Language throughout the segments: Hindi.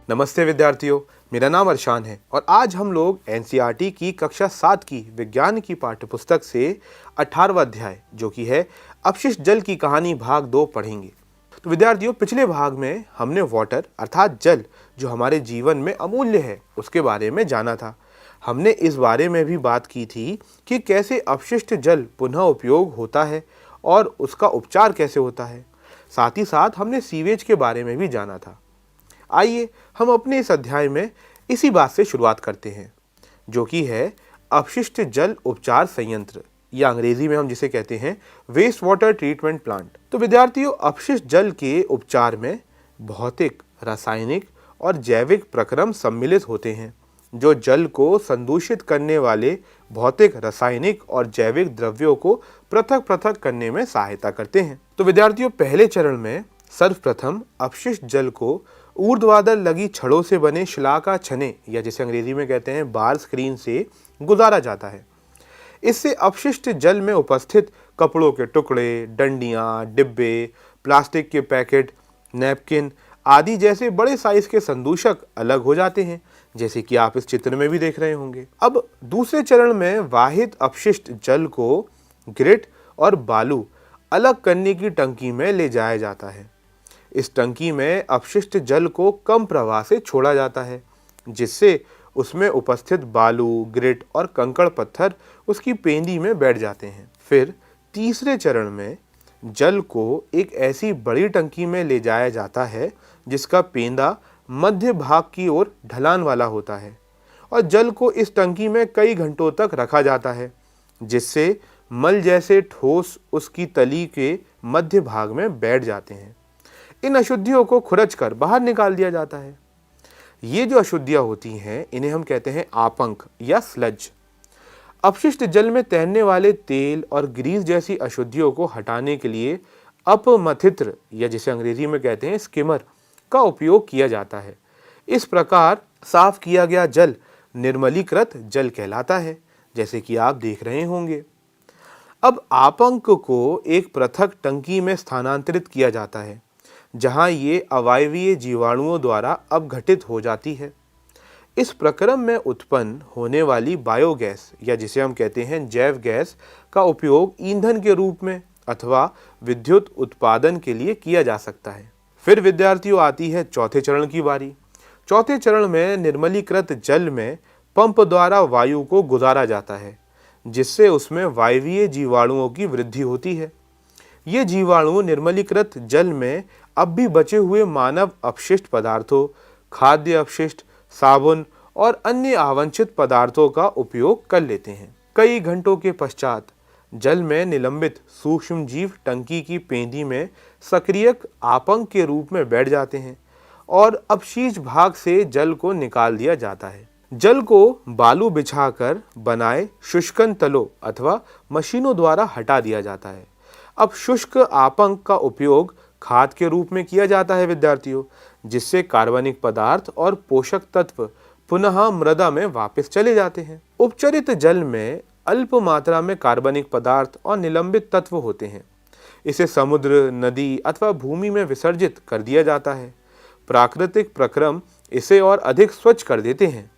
नमस्ते विद्यार्थियों, मेरा नाम अर्शान है और आज हम लोग एनसीईआरटी की कक्षा 7 की विज्ञान की पाठ्यपुस्तक से 18वां अध्याय जो कि है अपशिष्ट जल की कहानी भाग 2 पढ़ेंगे। तो विद्यार्थियों, पिछले भाग में हमने वाटर अर्थात जल जो हमारे जीवन में अमूल्य है उसके बारे में जाना था। हमने इस बारे में भी बात की थी कि कैसे अपशिष्ट जल पुनः उपयोग होता है और उसका उपचार कैसे होता है। साथ ही साथ हमने सीवेज के बारे में भी जाना था। आइए हम अपने इस अध्याय में इसी बात से शुरुआत करते हैं जो कि है अपशिष्ट जल उपचार संयंत्र या अंग्रेजी में हम जिसे कहते हैं वेस्ट वाटर ट्रीटमेंट प्लांट। तो विद्यार्थियों, अपशिष्ट जल के उपचार में भौतिक, रासायनिक और जैविक प्रक्रम सम्मिलित होते हैं जो जल को संदूषित करने वाले भौतिक, रासायनिक और जैविक द्रव्यों को पृथक पृथक करने में सहायता करते हैं। तो विद्यार्थियों, पहले चरण में सर्वप्रथम अपशिष्ट जल को ऊर्ध्वाधर लगी छड़ों से बने शिलाका छने या जिसे अंग्रेजी में कहते हैं बार स्क्रीन से गुजारा जाता है। इससे अपशिष्ट जल में उपस्थित कपड़ों के टुकड़े, डंडियां, डिब्बे, प्लास्टिक के पैकेट, नैपकिन आदि जैसे बड़े साइज के संदूषक अलग हो जाते हैं, जैसे कि आप इस चित्र में भी देख रहे होंगे। अब दूसरे चरण में वाहित अपशिष्ट जल को ग्रिट और बालू अलग करने की टंकी में ले जाया जाता है। इस टंकी में अपशिष्ट जल को कम प्रवाह से छोड़ा जाता है जिससे उसमें उपस्थित बालू, ग्रिट और कंकड़ पत्थर उसकी पेंदी में बैठ जाते हैं। फिर तीसरे चरण में जल को एक ऐसी बड़ी टंकी में ले जाया जाता है जिसका पेंदा मध्य भाग की ओर ढलान वाला होता है और जल को इस टंकी में कई घंटों तक रखा जाता है जिससे मल जैसे ठोस उसकी तली के मध्य भाग में बैठ जाते हैं। इन अशुद्धियों को खुरच कर बाहर निकाल दिया जाता है। ये जो अशुद्धियां होती हैं इन्हें हम कहते हैं आपंक या स्लज। अपशिष्ट जल में तैरने वाले तेल और ग्रीस जैसी अशुद्धियों को हटाने के लिए अपमथित्र या जिसे अंग्रेजी में कहते हैं स्किमर का उपयोग किया जाता है। इस प्रकार साफ किया गया जल निर्मलीकृत जल कहलाता है, जैसे कि आप देख रहे होंगे। अब आपंक को एक पृथक टंकी में स्थानांतरित किया जाता है जहां ये अवायवीय जीवाणुओं द्वारा अपघटित हो जाती है। इस प्रक्रम में उत्पन्न होने वाली बायोगैस या जिसे हम कहते हैं जैव गैस का उपयोग ईंधन के रूप में अथवा विद्युत उत्पादन के लिए किया जा सकता है। फिर विद्यार्थियों, आती है चौथे चरण की बारी। चौथे चरण में निर्मलीकृत जल में पंप द्वारा वायु को गुजारा जाता है जिससे उसमें वायवीय जीवाणुओं की वृद्धि होती है। ये जीवाणु निर्मलीकृत जल में अब भी बचे हुए मानव अपशिष्ट पदार्थों, खाद्य अपशिष्ट, साबुन और अन्य आवांछित पदार्थों का उपयोग कर लेते हैं। कई घंटों के पश्चात जल में निलंबित सूक्ष्म जीव टंकी की पेंदी में सक्रियक आपंक के रूप में बैठ जाते हैं और अपशिष्ट भाग से जल को निकाल दिया जाता है। जल को बालू बिछाकर बनाए शुष्कन तलों अथवा मशीनों द्वारा हटा दिया जाता है। अब शुष्क आपंक का उपयोग खाद के रूप में किया जाता है विद्यार्थियों, जिससे कार्बनिक पदार्थ और पोषक तत्व पुनः मृदा में वापस चले जाते हैं। उपचरित जल में अल्प मात्रा में कार्बनिक पदार्थ और निलंबित तत्व होते हैं। इसे समुद्र, नदी अथवा भूमि में विसर्जित कर दिया जाता है। प्राकृतिक प्रक्रम इसे और अधिक स्वच्छ कर देते हैं।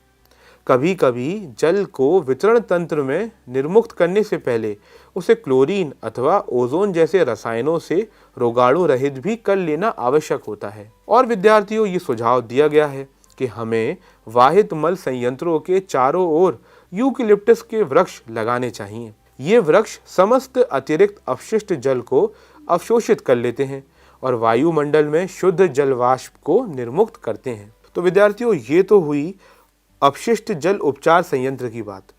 कभी कभी जल को वितरण तंत्र में निर्मुक्त करने से पहले उसे क्लोरीन अथवा ओजोन जैसे रसायनों से रोगाणु रहित भी कर लेना आवश्यक होता है। और विद्यार्थियों, ये सुझाव दिया गया है कि हमें वाहित मल संयंत्रों के चारों ओर यूकेलिप्टस के वृक्ष लगाने चाहिए। ये वृक्ष समस्त अतिरिक्त अपशिष्ट जल को अवशोषित कर लेते हैं और वायुमंडल में शुद्ध जल वाष्प को निर्मुक्त करते हैं। तो विद्यार्थियों, ये तो हुई अपशिष्ट जल उपचार संयंत्र की बात।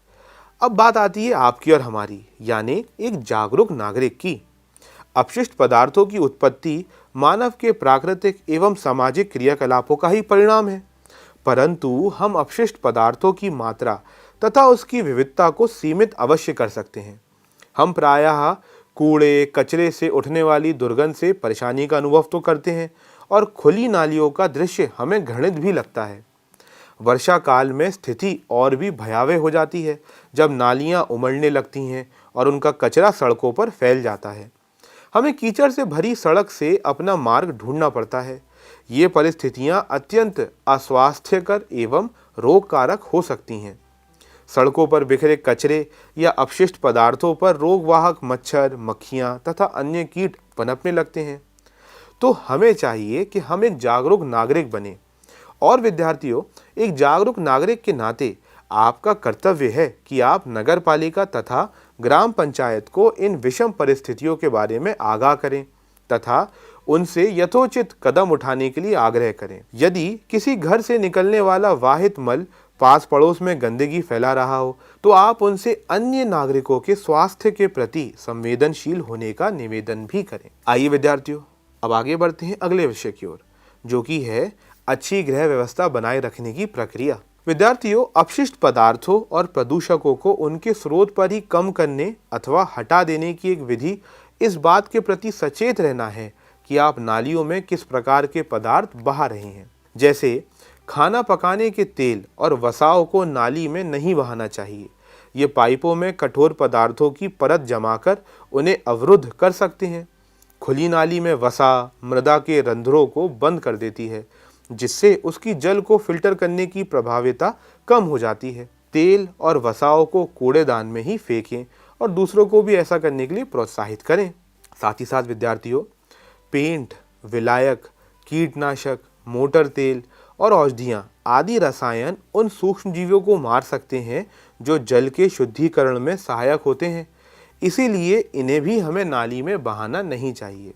अब बात आती है आपकी और हमारी, यानी एक जागरूक नागरिक की। अपशिष्ट पदार्थों की उत्पत्ति मानव के प्राकृतिक एवं सामाजिक क्रियाकलापों का ही परिणाम है, परंतु हम अपशिष्ट पदार्थों की मात्रा तथा उसकी विविधता को सीमित अवश्य कर सकते हैं। हम प्रायः कूड़े कचरे से उठने वाली दुर्गंध से परेशानी का अनुभव तो करते हैं और खुली नालियों का दृश्य हमें घृणित भी लगता है। वर्षा काल में स्थिति और भी भयावह हो जाती है जब नालियां उमड़ने लगती हैं और उनका कचरा सड़कों पर फैल जाता है। हमें कीचड़ से भरी सड़क से अपना मार्ग ढूंढना पड़ता है। ये परिस्थितियां अत्यंत अस्वास्थ्यकर एवं रोगकारक हो सकती हैं। सड़कों पर बिखरे कचरे या अपशिष्ट पदार्थों पर रोगवाहक मच्छर, मक्खियां तथा अन्य कीट पनपने लगते हैं। तो हमें चाहिए कि हम एक जागरूक नागरिक बने। और विद्यार्थियों, एक जागरूक नागरिक के नाते आपका कर्तव्य है कि आप नगर पालिका तथा ग्राम पंचायत को इन विषम परिस्थितियों के बारे में आगाह करें तथा उनसे यथोचित कदम उठाने के लिए आग्रह करें। यदि किसी घर से निकलने वाला वाहित मल पास पड़ोस में गंदगी फैला रहा हो तो आप उनसे अन्य नागरिकों के स्वास्थ्य के प्रति संवेदनशील होने का निवेदन भी करें। आइए विद्यार्थियों, अब आगे बढ़ते हैं अगले विषय की ओर, जो कि है अच्छी गृह व्यवस्था बनाए रखने की प्रक्रिया। विद्यार्थियों, अपशिष्ट पदार्थों और प्रदूषकों को उनके स्रोत पर ही कम करने अथवा हटा देने की एक विधि इस बात के प्रति सचेत रहना है कि आप नालियों में किस प्रकार के पदार्थ बहा रहे हैं। जैसे खाना पकाने के तेल और वसाओं को नाली में नहीं बहाना चाहिए। ये पाइपों में कठोर पदार्थों की परत जमाकर उन्हें अवरुद्ध कर सकते हैं। खुली नाली में वसा मृदा के रंध्रों को बंद कर देती है, जिससे उसकी जल को फिल्टर करने की प्रभाविता कम हो जाती है। तेल और वसाओं को कूड़ेदान में ही फेंकें और दूसरों को भी ऐसा करने के लिए प्रोत्साहित करें। साथ ही साथ विद्यार्थियों, पेंट, विलायक, कीटनाशक, मोटर तेल और औषधियाँ आदि रसायन उन सूक्ष्म जीवों को मार सकते हैं जो जल के शुद्धिकरण में सहायक होते हैं। इसीलिए इन्हें भी हमें नाली में बहाना नहीं चाहिए।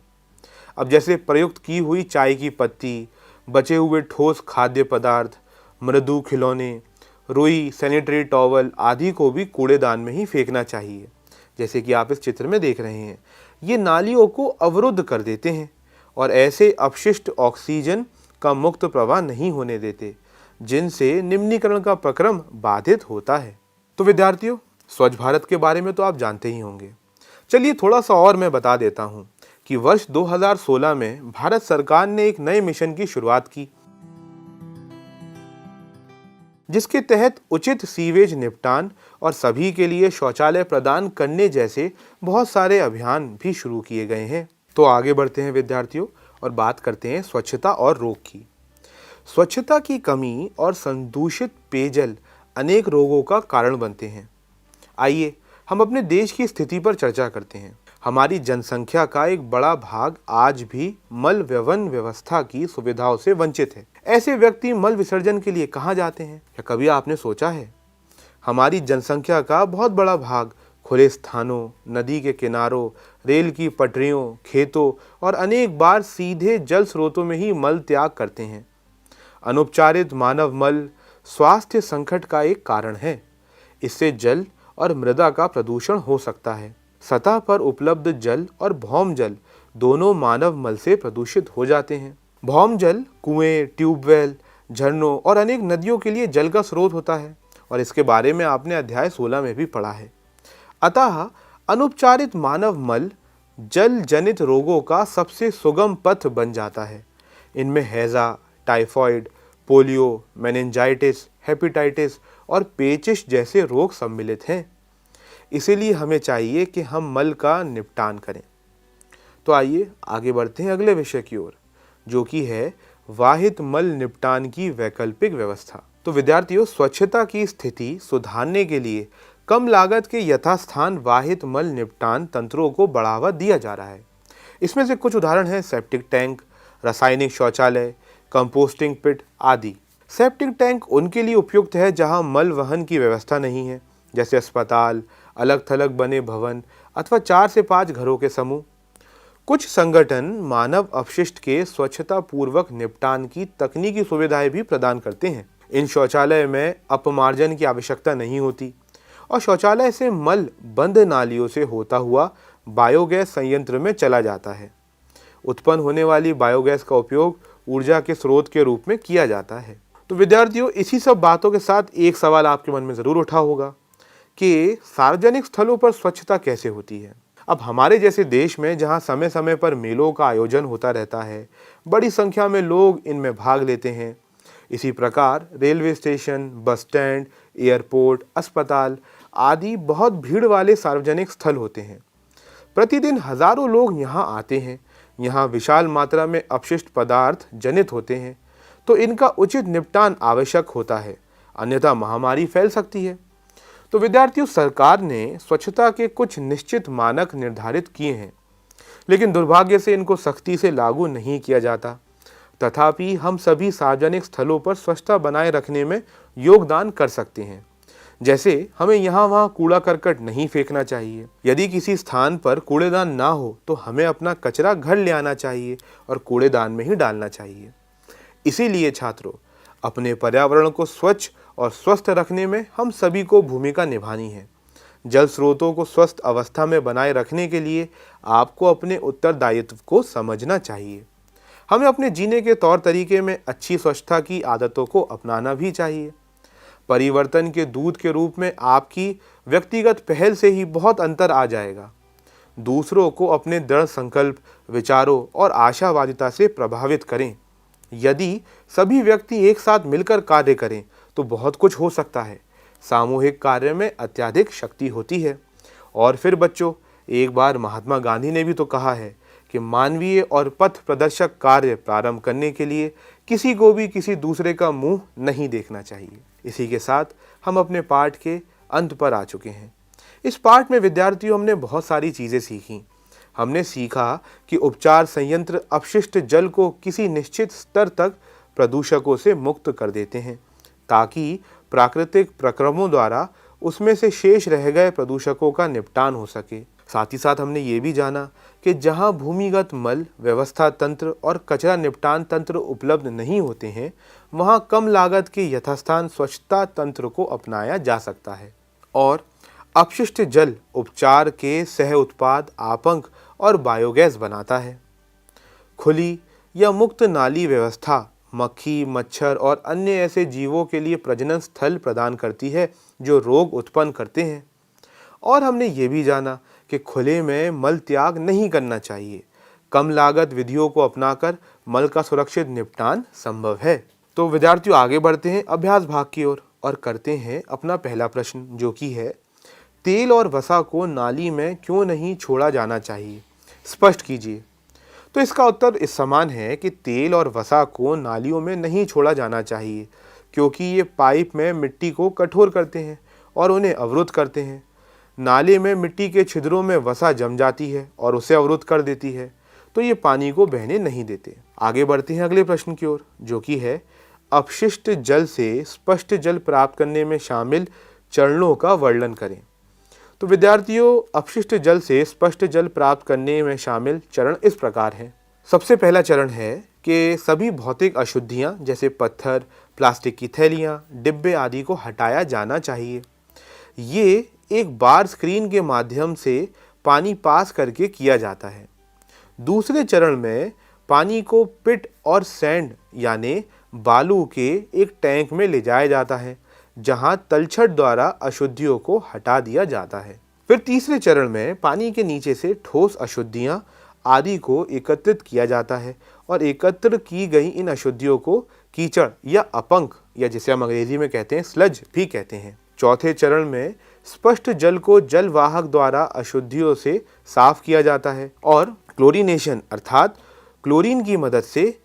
अब जैसे प्रयुक्त की हुई चाय की पत्ती, बचे हुए ठोस खाद्य पदार्थ, मृदु खिलौने, रुई, सैनिटरी टॉवल आदि को भी कूड़ेदान में ही फेंकना चाहिए। जैसे कि आप इस चित्र में देख रहे हैं, ये नालियों को अवरुद्ध कर देते हैं और ऐसे अपशिष्ट ऑक्सीजन का मुक्त प्रवाह नहीं होने देते, जिनसे निम्नीकरण का प्रक्रम बाधित होता है। तो विद्यार्थियों, स्वच्छ भारत के बारे में तो आप जानते ही होंगे। चलिए थोड़ा सा और मैं बता देता हूँ कि वर्ष 2016 में भारत सरकार ने एक नए मिशन की शुरुआत की, जिसके तहत उचित सीवेज निपटान और सभी के लिए शौचालय प्रदान करने जैसे बहुत सारे अभियान भी शुरू किए गए हैं। तो आगे बढ़ते हैं विद्यार्थियों और बात करते हैं स्वच्छता और रोग की। स्वच्छता की कमी और संदूषित पेयजल अनेक रोगों का कारण बनते हैं। आइए हम अपने देश की स्थिति पर चर्चा करते हैं। हमारी जनसंख्या का एक बड़ा भाग आज भी मल व्यवन व्यवस्था की सुविधाओं से वंचित है। ऐसे व्यक्ति मल विसर्जन के लिए कहाँ जाते हैं? क्या कभी आपने सोचा है? हमारी जनसंख्या का बहुत बड़ा भाग खुले स्थानों, नदी के किनारों, रेल की पटरियों, खेतों और अनेक बार सीधे जल स्रोतों में ही मल त्याग करते हैं। अनुपचारित मानव मल स्वास्थ्य संकट का एक कारण है। इससे जल और मृदा का प्रदूषण हो सकता है। सतह पर उपलब्ध जल और भौम जल दोनों मानव मल से प्रदूषित हो जाते हैं। भौम जल कुएं, ट्यूबवेल, झरनों और अनेक नदियों के लिए जल का स्रोत होता है और इसके बारे में आपने अध्याय 16 में भी पढ़ा है। अतः अनुपचारित मानव मल जल जनित रोगों का सबसे सुगम पथ बन जाता है। इनमें हैजा, टाइफॉइड, पोलियो, मेनिंजाइटिस, हेपेटाइटिस और पेचिश जैसे रोग सम्मिलित हैं। इसीलिए हमें चाहिए कि हम मल का निपटान करें। तो आइए आगे बढ़ते हैं अगले विषय की ओर, जो कि है वाहित मल निपटान की वैकल्पिक व्यवस्था। तो विद्यार्थियों, स्वच्छता की स्थिति सुधारने के लिए कम लागत के यथास्थान वाहित मल निपटान तंत्रों को बढ़ावा दिया जा रहा है। इसमें से कुछ उदाहरण हैं सेप्टिक टैंक, रासायनिक शौचालय, कंपोस्टिंग पिट आदि। सेप्टिक टैंक उनके लिए उपयुक्त है जहां मल वहन की व्यवस्था नहीं है, जैसे अस्पताल, अलग थलग बने भवन अथवा 4 से 5 घरों के समूह। कुछ संगठन मानव अपशिष्ट के स्वच्छता पूर्वक निपटान की तकनीकी सुविधाएं भी प्रदान करते हैं। इन शौचालय में अपमार्जन की आवश्यकता नहीं होती और शौचालय से मल बंद नालियों से होता हुआ बायोगैस संयंत्र में चला जाता है। उत्पन्न होने वाली बायोगैस का उपयोग ऊर्जा के स्रोत के रूप में किया जाता है। तो विद्यार्थियों, इसी सब बातों के साथ एक सवाल आपके मन में जरूर उठा होगा कि सार्वजनिक स्थलों पर स्वच्छता कैसे होती है। अब हमारे जैसे देश में जहां समय समय पर मेलों का आयोजन होता रहता है, बड़ी संख्या में लोग इनमें भाग लेते हैं। इसी प्रकार railway station, bus stand, airport, अस्पताल आदि बहुत भीड़ वाले सार्वजनिक स्थल होते हैं। प्रतिदिन हजारों लोग यहाँ आते हैं, यहाँ विशाल मात्रा में अपशिष्ट पदार्थ जनित होते हैं, तो इनका उचित निपटान आवश्यक होता है, अन्यथा महामारी फैल सकती है। तो विद्यार्थियों, सरकार ने स्वच्छता के कुछ निश्चित मानक निर्धारित किए हैं, लेकिन दुर्भाग्य से इनको सख्ती से लागू नहीं किया जाता। तथापि हम सभी सार्वजनिक स्थलों पर स्वच्छता बनाए रखने में योगदान कर सकते हैं। जैसे हमें यहाँ वहाँ कूड़ा करकट नहीं फेंकना चाहिए। यदि किसी स्थान पर कूड़ेदान ना हो तो हमें अपना कचरा घर ले आना चाहिए और कूड़ेदान में ही डालना चाहिए। इसीलिए छात्रों, अपने पर्यावरण को स्वच्छ और स्वस्थ रखने में हम सभी को भूमिका निभानी है। जल स्रोतों को स्वस्थ अवस्था में बनाए रखने के लिए आपको अपने उत्तरदायित्व को समझना चाहिए। हमें अपने जीने के तौर तरीके में अच्छी स्वच्छता की आदतों को अपनाना भी चाहिए। परिवर्तन के दूत के रूप में आपकी व्यक्तिगत पहल से ही बहुत अंतर आ जाएगा। दूसरों को अपने दृढ़ संकल्प, विचारों और आशावादिता से प्रभावित करें। यदि सभी व्यक्ति एक साथ मिलकर कार्य करें तो बहुत कुछ हो सकता है। सामूहिक कार्य में अत्यधिक शक्ति होती है। और फिर बच्चों, एक बार महात्मा गांधी ने भी तो कहा है कि मानवीय और पथ प्रदर्शक कार्य प्रारंभ करने के लिए किसी को भी किसी दूसरे का मुंह नहीं देखना चाहिए। इसी के साथ हम अपने पाठ के अंत पर आ चुके हैं। इस पाठ में विद्यार्थियों हमने बहुत सारी चीज़ें सीखी। हमने सीखा कि उपचार संयंत्र अपशिष्ट जल को किसी निश्चित स्तर तक प्रदूषकों से मुक्त कर देते हैं, ताकि प्राकृतिक प्रक्रमों द्वारा उसमें से शेष रह गए प्रदूषकों का निपटान हो सके। साथ ही साथ हमने ये भी जाना कि जहाँ भूमिगत मल व्यवस्था तंत्र और कचरा निपटान तंत्र उपलब्ध नहीं होते हैं, वहाँ कम लागत के यथास्थान स्वच्छता तंत्र को अपनाया जा सकता है। और अपशिष्ट जल उपचार के सह उत्पाद आपंक और बायोगैस बनाता है। खुली या मुक्त नाली व्यवस्था मक्खी, मच्छर और अन्य ऐसे जीवों के लिए प्रजनन स्थल प्रदान करती है जो रोग उत्पन्न करते हैं। और हमने ये भी जाना कि खुले में मल त्याग नहीं करना चाहिए। कम लागत विधियों को अपनाकर मल का सुरक्षित निपटान संभव है। तो विद्यार्थियों, आगे बढ़ते हैं अभ्यास भाग की ओर और करते हैं अपना पहला प्रश्न, जो कि है तेल और वसा को नाली में क्यों नहीं छोड़ा जाना चाहिए, स्पष्ट कीजिए। तो इसका उत्तर इस समान है कि तेल और वसा को नालियों में नहीं छोड़ा जाना चाहिए, क्योंकि ये पाइप में मिट्टी को कठोर करते हैं और उन्हें अवरुद्ध करते हैं। नाले में मिट्टी के छिद्रों में वसा जम जाती है और उसे अवरुद्ध कर देती है, तो ये पानी को बहने नहीं देते। आगे बढ़ते हैं अगले प्रश्न की ओर, जो कि है अपशिष्ट जल से स्पष्ट जल प्राप्त करने में शामिल चरणों का वर्णन करें। तो विद्यार्थियों, अपशिष्ट जल से स्पष्ट जल प्राप्त करने में शामिल चरण इस प्रकार हैं। सबसे पहला चरण है कि सभी भौतिक अशुद्धियां जैसे पत्थर, प्लास्टिक की थैलियां, डिब्बे आदि को हटाया जाना चाहिए। ये एक बार स्क्रीन के माध्यम से पानी पास करके किया जाता है। दूसरे चरण में पानी को पिट और सैंड यानी बालू के एक टैंक में ले जाया जाता है, जहां तलछट द्वारा अशुद्धियों को हटा दिया जाता है। फिर तीसरे चरण में पानी के नीचे से ठोस अशुद्धियां आदि को एकत्रित किया जाता है और एकत्र की गई इन अशुद्धियों को कीचड़ या अपंक, या जिसे हम अंग्रेजी में कहते हैं स्लज भी कहते हैं। चौथे चरण में स्पष्ट जल को जलवाहक द्वारा अशुद्धियों से साफ किया जाता है और क्लोरीनेशन अर्थात क्लोरीन की मदद से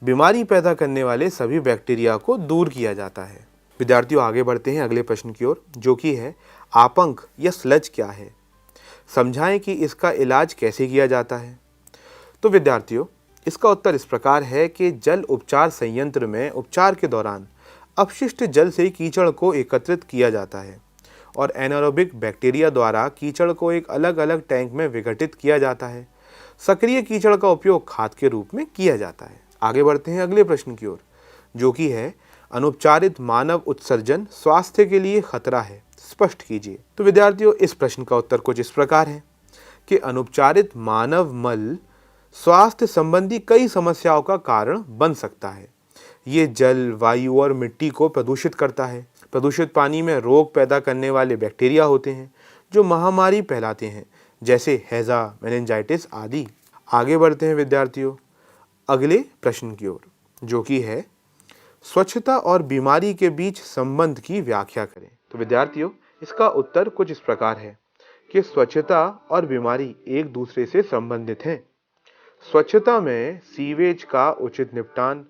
बीमारी पैदा करने वाले सभी बैक्टीरिया को दूर किया जाता है। विद्यार्थियों, आगे बढ़ते हैं अगले प्रश्न की ओर, जो कि है आपंक या स्लज क्या है, समझाएं कि इसका इलाज कैसे किया जाता है। तो विद्यार्थियों, इसका उत्तर इस प्रकार है कि जल उपचार संयंत्र में उपचार के दौरान अपशिष्ट जल से कीचड़ को एकत्रित किया जाता है और एनारोबिक बैक्टीरिया द्वारा कीचड़ को एक अलग अलग टैंक में विघटित किया जाता है। सक्रिय कीचड़ का उपयोग खाद के रूप में किया जाता है। आगे बढ़ते हैं अगले प्रश्न की ओर, जो कि है अनुपचारित मानव उत्सर्जन स्वास्थ्य के लिए खतरा है, स्पष्ट कीजिए। तो विद्यार्थियों, इस प्रश्न का उत्तर कुछ इस प्रकार है कि अनुपचारित मानव मल स्वास्थ्य संबंधी कई समस्याओं का कारण बन सकता है। ये जल, वायु और मिट्टी को प्रदूषित करता है। प्रदूषित पानी में रोग पैदा करने वाले बैक्टीरिया होते हैं जो महामारी फैलाते हैं, जैसे हैजा, मेनिंजाइटिस आदि। आगे बढ़ते हैं विद्यार्थियों अगले प्रश्न की ओर, जो कि है स्वच्छता और बीमारी के बीच संबंध की व्याख्या करें। तो विद्यार्थियों, इसका उत्तर कुछ इस प्रकार है कि स्वच्छता और बीमारी एक दूसरे से संबंधित हैं। स्वच्छता में सीवेज का उचित निपटान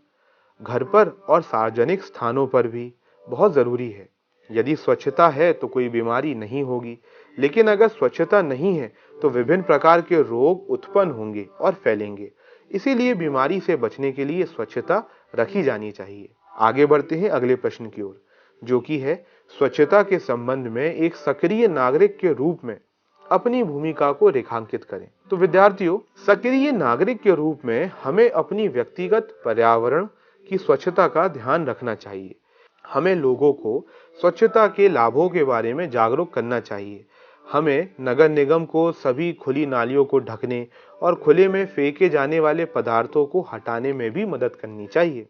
घर पर और सार्वजनिक स्थानों पर भी बहुत जरूरी है। यदि स्वच्छता है तो कोई बीमारी नहीं होगी, लेकिन अगर स्वच्छता नहीं है तो विभिन्न प्रकार के रोग उत्पन्न होंगे और फैलेंगे। इसीलिए बीमारी से बचने के लिए स्वच्छता रखी जानी चाहिए। आगे बढ़ते हैं अगले प्रश्न की ओर, जो कि है स्वच्छता के संबंध में एक सक्रिय नागरिक के रूप में अपनी भूमिका को रेखांकित करें। तो विद्यार्थियों, सक्रिय नागरिक के रूप में हमें अपनी व्यक्तिगत पर्यावरण की स्वच्छता का ध्यान रखना चाहिए। हमें लोगों को स्वच्छता के लाभों के बारे में जागरूक करना चाहिए। हमें नगर निगम को सभी खुली नालियों को ढकने और खुले में फेंके जाने वाले पदार्थों को हटाने में भी मदद करनी चाहिए।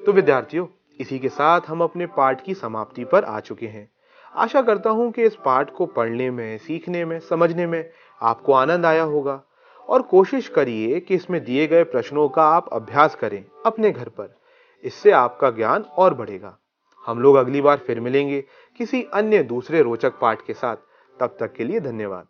तो विद्यार्थियों, इसी के साथ हम अपने पाठ की समाप्ति पर आ चुके हैं। आशा करता हूं कि इस पाठ को पढ़ने में, सीखने में, समझने में आपको आनंद आया होगा और कोशिश करिए कि इसमें दिए गए प्रश्नों का आप अभ्यास करें अपने घर पर। इससे आपका ज्ञान और बढ़ेगा। हम लोग अगली बार फिर मिलेंगे किसी अन्य दूसरे रोचक पाठ के साथ। तब तक के लिए धन्यवाद।